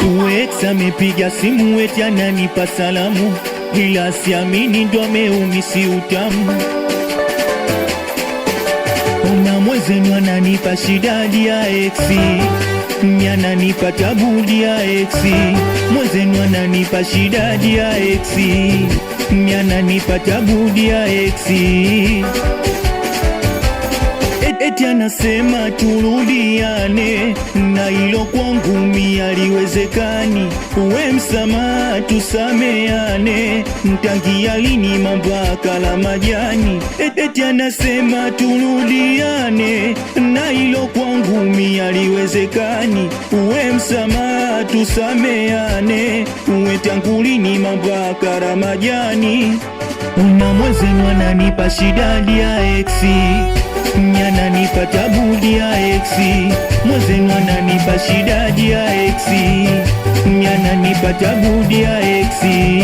Ex amepiga simu eti ananipa salamu, ila siamini ndo ameumisi utamu. Una mwezenu ananipa shida dia exi, ananipa tabu dia exi. Mwezenu ananipa shida dia exi, ananipa tabu dia exi. Eti anasema turudiane, na ilo kwangu mi haliwezekani. Uwe msamaha tusameane, mtangia lini mambaka la majani. Eti anasema turudiane, na ilo kwangu mi haliwezekani. Uwe msamaha tusameane, uwe tangu lini mambaka la majani. Una mwezenu ananipa shida dia exi, ananipa tabu dia exi. Mwezenu ananipa shida dia exi, ananipa tabu dia exi.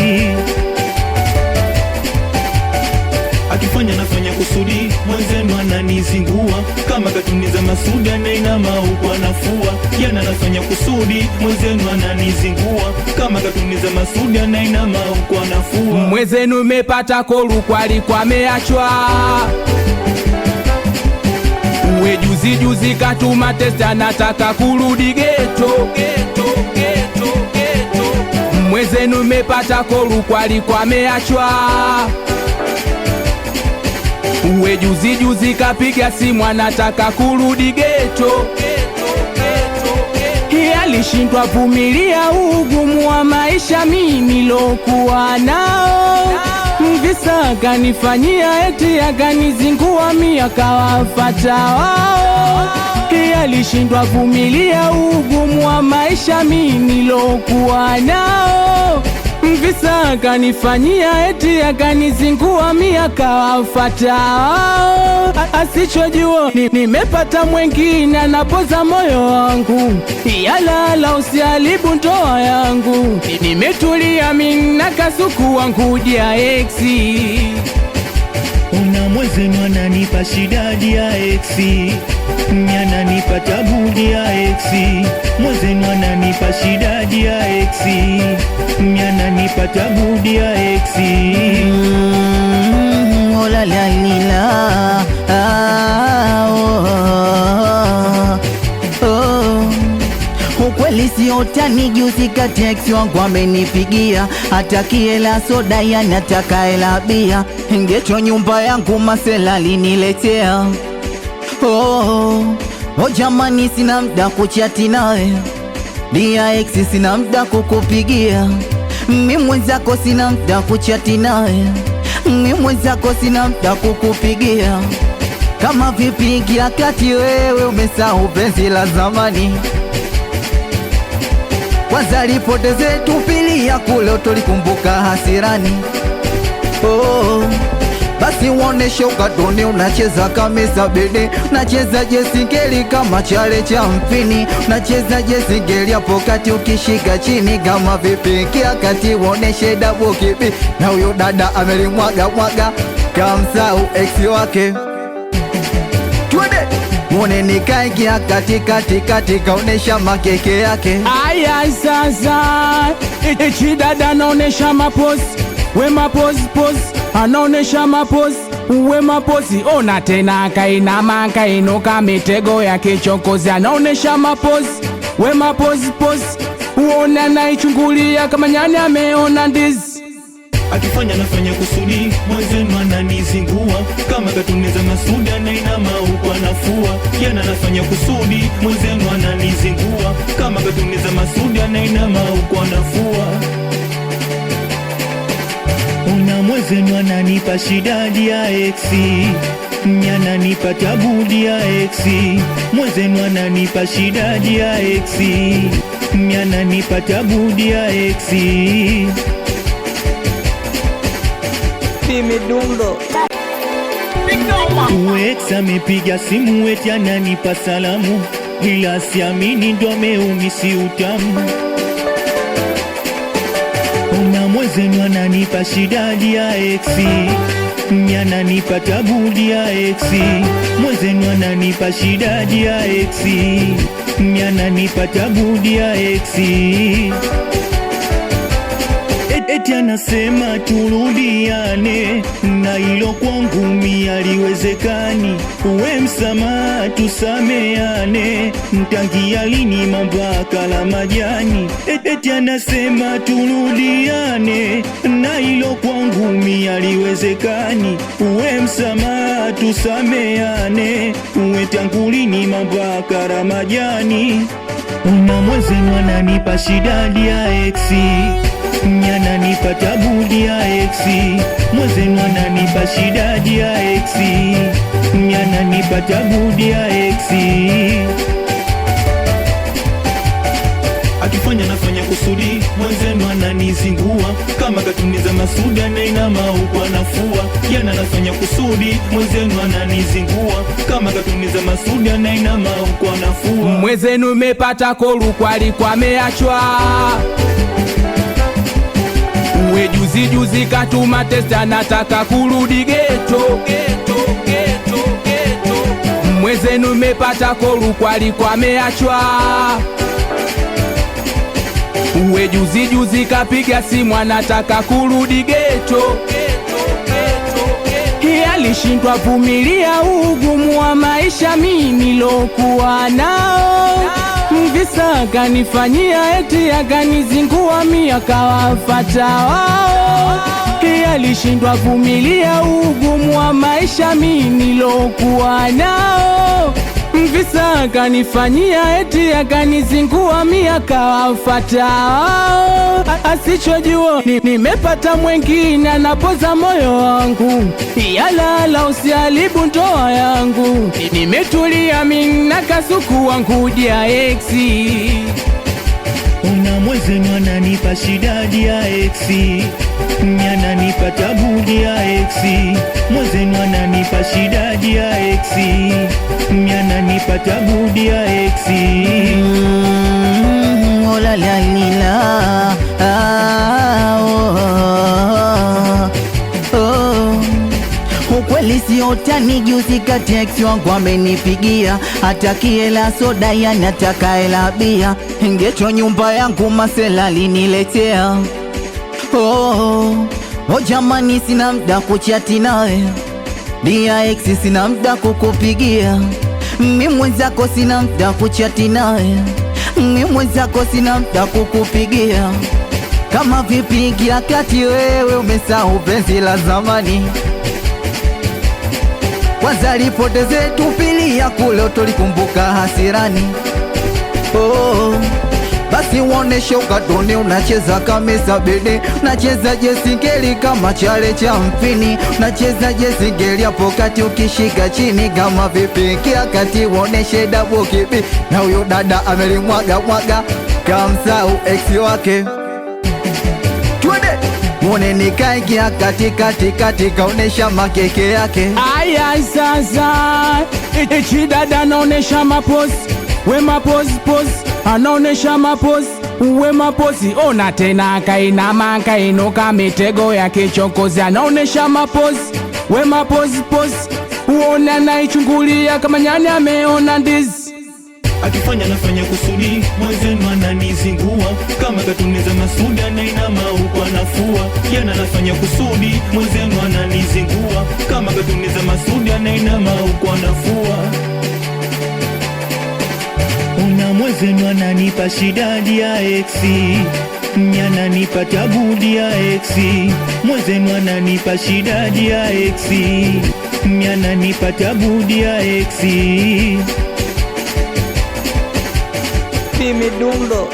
Akifanya nafanya kusudi, mwezenu ananizingua kama katuni za Masudi anainama huku anafua. Yana nafanya kusudi, mwezenu ananizingua kama katuni za Masudi anainama huku anafua. Mwezenu umepata koru kwa ameachwa. Uwe juzi katuma testa nataka kurudi geto. Mwezenu umepata koru kwa ameachwa. Uwe juzi kapiga simu anataka kurudi geto. Alishindwa vumilia ugumu wa maisha mimi lokuwa nao. Mvisa akanifanyia eti akanizingua mi akawafata wao. Alishindwa vumilia ugumu wa maisha mimi lokuwa nao. Mvisa akanifanyia eti akanizingua mi akawafata wao. Asichojua nimepata mwengine anapoza moyo wangu. Yalala usiharibu ndoa yangu. Nimetulia mimi na kasuku wangu dia exi. Una mwezenu ananipa shida dia exi, ananipa tabu dia exi. Mwezenu ananipa shida dia exi, ananipa tabu dia exi. Oh la la la, ukweli sio utani. Juzi kati ex wangu amenipigia, hataki hela soda yanataka hela bia. Ngecho nyumba yangu masela liniletea. Oh jamani, sina mda kuchati nawe dia ex, sina mda kukupigia. Mimi mwenzako sina mda kuchati nawe, mimi mwenzako sina mda kukupigia. Kama vipi kila kati wewe umesahau penzi la zamani. Kwanza lipoteze tupilia kule utolikumbuka hasirani. Basi uoneshe ukatoni, unacheza kamisa bede. Unacheza jesingeli kama chale cha mpini. Unacheza jesingeli hapo kati ukishika chini. Kama vipi kia kati uoneshe dabu kipi. Na huyo dada amelimwaga kamsau ex wake. Twende mwone nikaingia kati kaonesha makeke yake. Aya sasa ichi dada naonesha mapozi. We mapozi anaonesha mapozi. We mapozi ona tena kainama kainuka mitego ya kichokozi. Anaonesha mapozi. We mapozi uona naichungulia kama nyani ameona ndizi. Akifanya nafanya kusudi, mwezenu ananizingua kama katuni za Masudi anainama huku anafua. Yana nafanya kusudi, mwezenu ananizingua kama katuni za Masudi anainama huku anafua. Una mwezenu ananipa shida dia exi, ananipa tabu dia exi. Mwezenu ananipa shida dia exi, ananipa tabu dia exi. Midundo Ex amepiga simu eti ananipa salamu, ila siamini ndo ameumisi utamu. Una mwezenu ananipa shida dia exi, ananipa tabu dia exi. Mwezenu ananipa shida dia exi, ananipa tabudi ya eksi. Eti anasema turudiane, na hilo kwangu mimi haliwezekani. Uwe msamaha tusameane, mtangia lini mambaka la majani. Eti anasema turudiane, na hilo kwangu mimi haliwezekani. Uwe msamaha tusameane, uwe tangu lini mambaka la majani. Una mwezenu ananipa shida ya eksi, ananipa tabudi ya eksi. Mwezenu ananipa shida ya eksi, ananipa tabudi ya eksi. Akifanya nafanya kusudi, mwenzenu ananizingua kama katuni za Masudi, anainama huku anafua. Yana nafanya kusudi, mwenzenu ananizingua kama katuni za Masudi, anainama huku anafua. Mwenzenu umepata koru kwa ameachwa. Uwe juzi katuma testa, anataka kurudi geto. Mwenzenu umepata koru kwa ameachwa. Uwe juzi kapiga simu, anataka kurudi geto. Alishindwa vumilia ugumu wa maisha mimi nilokuwa nao. Mvisa akanifanyia eti akanizingua mimi akawafata wao. Alishindwa vumilia ugumu wa maisha mimi nilokuwa nao. Mvisa akanifanyia eti akanizingua mimi akawafata wao. Asichojua nimepata mwengine anapoza moyo wangu. Yalala usiharibu ndoa yangu. Nimetulia mimi na kasuku wangu ya eksi. Una mwezenu ananipa shida ya eksi, ananipa tabudi ya eksi. Mwezenu ananipa shida ya eksi, ananipa tabudi ya eksi. Ola la lila, ukweli sio utani. Juzi kati eksi wangu amenipigia, hataki hela soda, yanataka hela bia. Ingecho nyumba yangu masela liniletea. Jamani, sina mda kuchati nawe dia eksi, sina mda kukupigia. Mimi mwenzako sina mda kuchati nawe, mimi mwenzako sina mda kukupigia. Kama vipi ingia kati, wewe umesahau penzi la zamani. Kwanza lipoteze tupili ya kule utolikumbuka hasirani. Basi uoneshe ukatuni, unacheza kamisa bede. Unacheza jesingeli kama chale cha mpini. Unacheza jesingeli hapo kati ukishika chini. Kama vipi kia kati uoneshe dabu kibi. Na huyo dada amelimwaga kamsau eksi wake. Twende mwone nikaingia kati kaonesha makeke yake. Aya sasa ichi dada naonesha mapozi. We mapozi anaonesha mapozi. Uwe mapozi ona tena kainama kainuka mitego ya kichokozi. Anaonesha mapozi. We mapozi uona naichungulia kama nyani ameona ndizi. Akifanya nafanya kusudi, mwenzenu ananizingua kama katuni za Masudi, anainama huku anafua. Yana nafanya kusudi, mwenzenu ananizingua kama katuni za Masudi, anainama huku anafua. Una mwezenu ananipa shida ya eksi, ananipa tabudi ya eksi. Mwezenu ananipa shida ya eksi, ananipa tabudi ya eksi. Midundo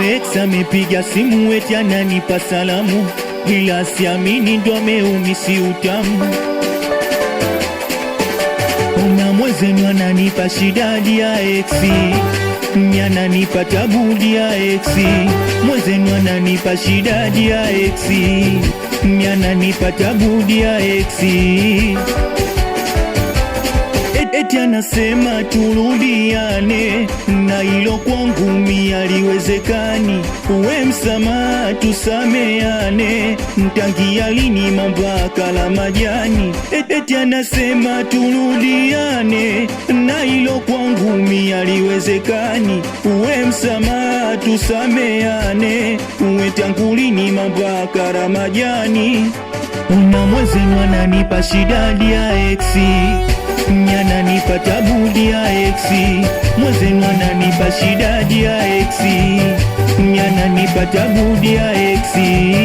Ex amepiga simu eti ananipa salamu, ila siamini ndo ameumisi utamu. Una mwezenu ananipa shida ya eksi, ananipa tabudi ya eksi. Mwezenu ananipa shida ya eksi, ananipa tabudi ya eksi. Eti anasema turudiane, na hilo kwangu mi haliwezekani. Uwe msamaha tusameane, mtangia lini mambaka la majani. Eti anasema turudiane, na hilo kwangu mi haliwezekani. Uwe msamaha tusameane, uwe tangu lini mambaka la majani. Una mwezenu ananipa shida dia exi, ananipa tabu dia exi. Mwezenu ananipa shida dia exi, ananipa tabu dia exi.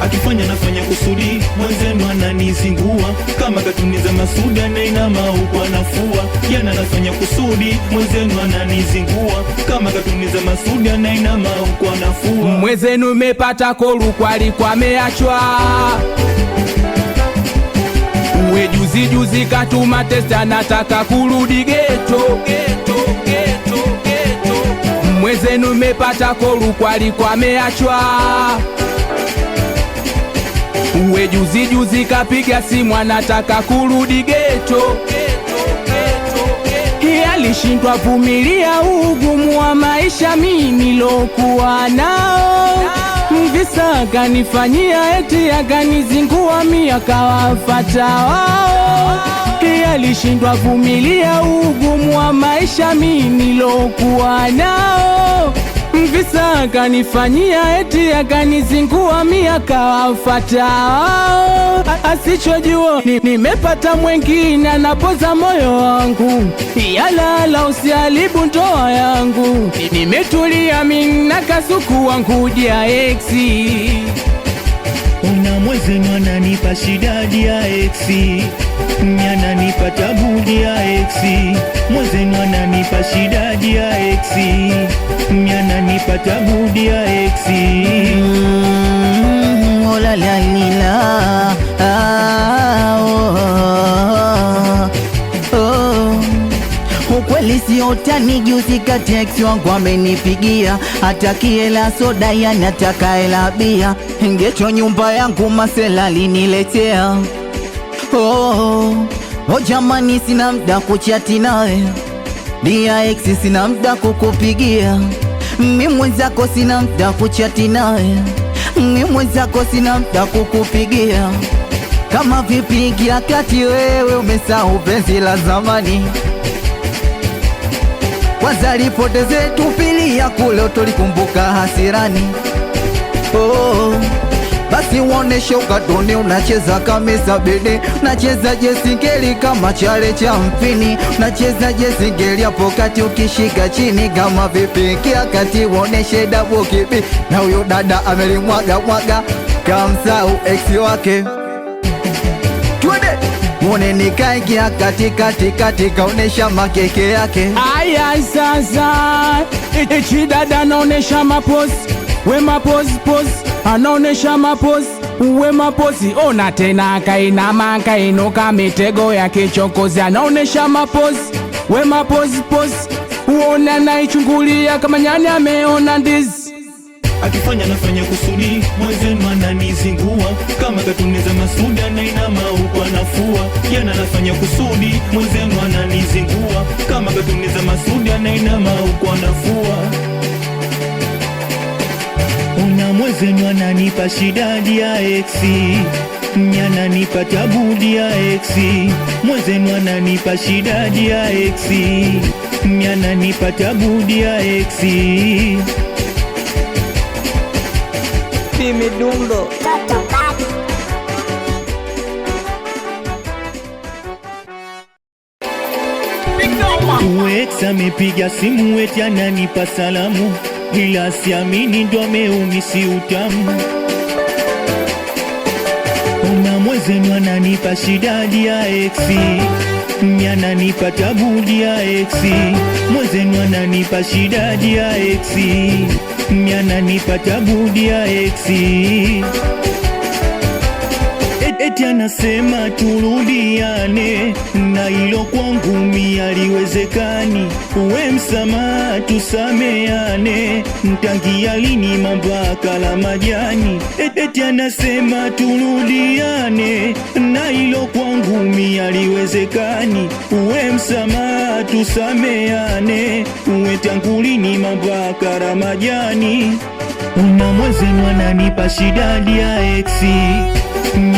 Akifanya nafanya kusudi, mwenzenu ananizingua kama katuni za Masuda na inama huku anafua. Yana nafanya kusudi, mwenzenu ananizingua kama katuni za Masuda na inama huku anafua. Mwenzenu mepata koru kwa alikuwa meachwa. Uwe juzi katuma testa nataka kurudi geto. Mwenzenu mepata koru kwa alikuwa meachwa. Uwe juzi kapiga simu anataka kurudi geto. Alishindwa vumilia ugumu wa maisha mimi lokuwa nao. Mvisa akanifanyia eti akanizingua mi akawafata wao. Alishindwa vumilia ugumu wa maisha mimi lokuwa nao. Mvisa akanifanyia eti akanizingua mi akawafata wao. Asichojua nimepata mwengine anapoza moyo wangu. Yalala usiharibu ndoa yangu. Nimetulia mimi na kasuku wangu dia exi. Una mwezenu ananipa shida dia exi, ananipa tabu dia exi. Mwezenu ananipa shida dia exi, ananipa tabu dia exi. Oh la la la, ukweli sio utani. Juzi kati ex wangu amenipigia, atakie la soda yani ataka hela bia. Ingecho nyumba yangu masela liniletea. Oh jamani, sina mda kuchati nawe dia ex, sina mda kukupigia. Mimi mwenzako sina mda kuchati nawe, mimi mwenzako sina mda kukupigia. Kama vipi kila kati wewe umesahau penzi la zamani. Kwanza lipoteze tupili ya kule utolikumbuka hasirani. Oh basi uoneshe ukatuni, unacheza kamisa bede. Unacheza jesingeli kama chale cha mpini. Unacheza jesingeli hapo kati ukishika chini. Kama vipi kia kati uoneshe dabu kibi. Na huyo dada amelimwaga kamsau ex wake. Twende mwone nikaingia kati kaonesha makeke yake. Aya sasa ichi dada naonesha mapozi. We mapozi anaonesha mapozi. Uwe mapozi ona tena kainama kainuka mitego ya kichokozi. Anaonesha mapozi. We mapozi uona naichungulia kama nyani ameona ndizi. Akifanya nafanya kusudi, mwenzenu ananizingua kama katuni za Masuda na inama huku anafua. Yana nafanya kusudi, mwenzenu ananizingua kama katuni za Masuda na inama huku anafua. Una mwezenu ananipa shida dia exi, ananipa tabu dia exi. Mwezenu ananipa shida dia exi, ananipa tabu dia exi. Timi Dundo. Ex amepiga simu eti ananipa salamu, ila siamini ndo ameumisi utamu. Una mwezenu ananipa shida dia exi, ananipa tabu dia exi. Mwezenu ananipa shida dia exi, ananipa tabu dia exi. Eti anasema turudiane, na hilo kwangu mi haliwezekani. Uwe msamaha tusameane, mtangia lini mambaka la majani. Eti anasema turudiane, na hilo kwangu mi haliwezekani. Uwe msamaha tusameane, uwe tangulini mambaka Ramajani. Una mwenzenu ananipa shida dia exi,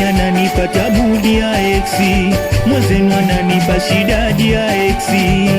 ananipa tabu dia exi, mwenzenu ananipa shida dia exi.